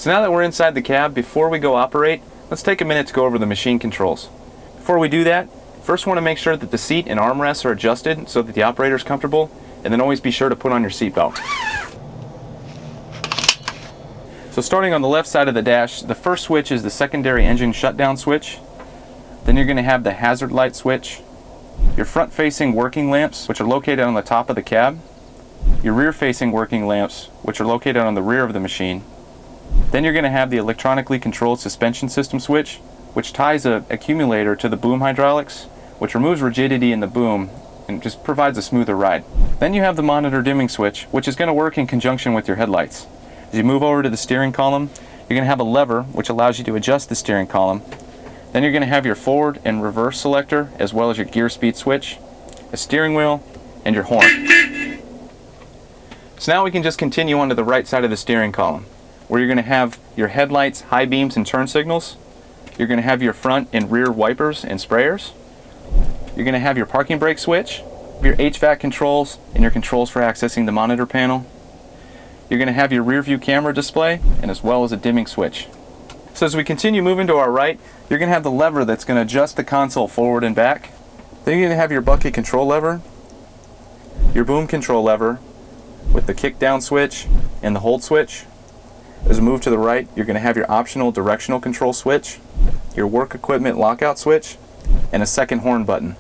So now that we're inside the cab, before we go operate, let's take a minute to go over the machine controls. Before we do that, first want to make sure that the seat and armrests are adjusted so that the operator is comfortable, and then always be sure to put on your seatbelt. So starting on the left side of the dash, the first switch is the secondary engine shutdown switch. Then you're going to have the hazard light switch, your front-facing working lamps, which are located on the top of the cab, your rear-facing working lamps, which are located on the rear of the machine. Then you're going to have the electronically controlled suspension system switch, which ties an accumulator to the boom hydraulics, which removes rigidity in the boom and just provides a smoother ride. Then you have the monitor dimming switch, which is going to work in conjunction with your headlights. As you move over to the steering column, you're going to have a lever which allows you to adjust the steering column. Then you're going to have your forward and reverse selector, as well as your gear speed switch, a steering wheel, and your horn. So now we can just continue on to the right side of the steering column, where you're going to have your headlights, high beams, and turn signals. You're going to have your front and rear wipers and sprayers. You're going to have your parking brake switch, your HVAC controls, and your controls for accessing the monitor panel. You're going to have your rear view camera display, and as well as a dimming switch. So as we continue moving to our right, you're going to have the lever that's going to adjust the console forward and back. Then you're going to have your bucket control lever, your boom control lever with the kick down switch and the hold switch. As we move to the right, you're going to have your optional directional control switch, your work equipment lockout switch, and a second horn button.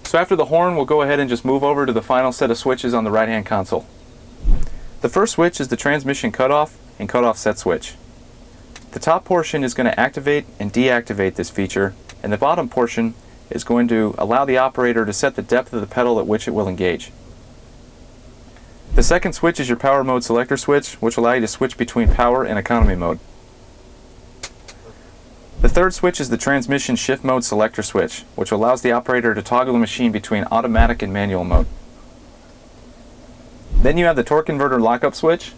So after the horn, we'll go ahead and just move over to the final set of switches on the right-hand console. The first switch is the transmission cutoff and cutoff set switch. The top portion is going to activate and deactivate this feature, and the bottom portion is going to allow the operator to set the depth of the pedal at which it will engage. The second switch is your power mode selector switch, which will allow you to switch between power and economy mode. The third switch is the transmission shift mode selector switch, which allows the operator to toggle the machine between automatic and manual mode. Then you have the torque converter lockup switch.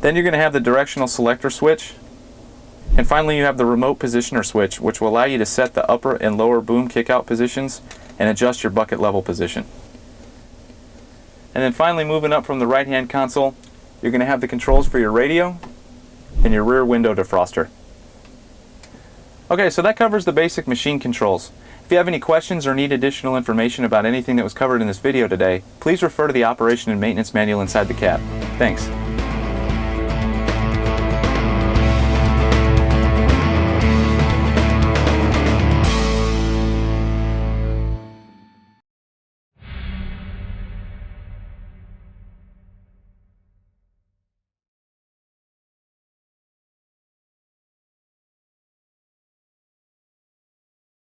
Then you're going to have the directional selector switch. And finally you have the remote positioner switch, which will allow you to set the upper and lower boom kickout positions and adjust your bucket level position. And then finally, moving up from the right-hand console, you're going to have the controls for your radio and your rear window defroster. Okay, so that covers the basic machine controls. If you have any questions or need additional information about anything that was covered in this video today, please refer to the operation and maintenance manual inside the cab. Thanks.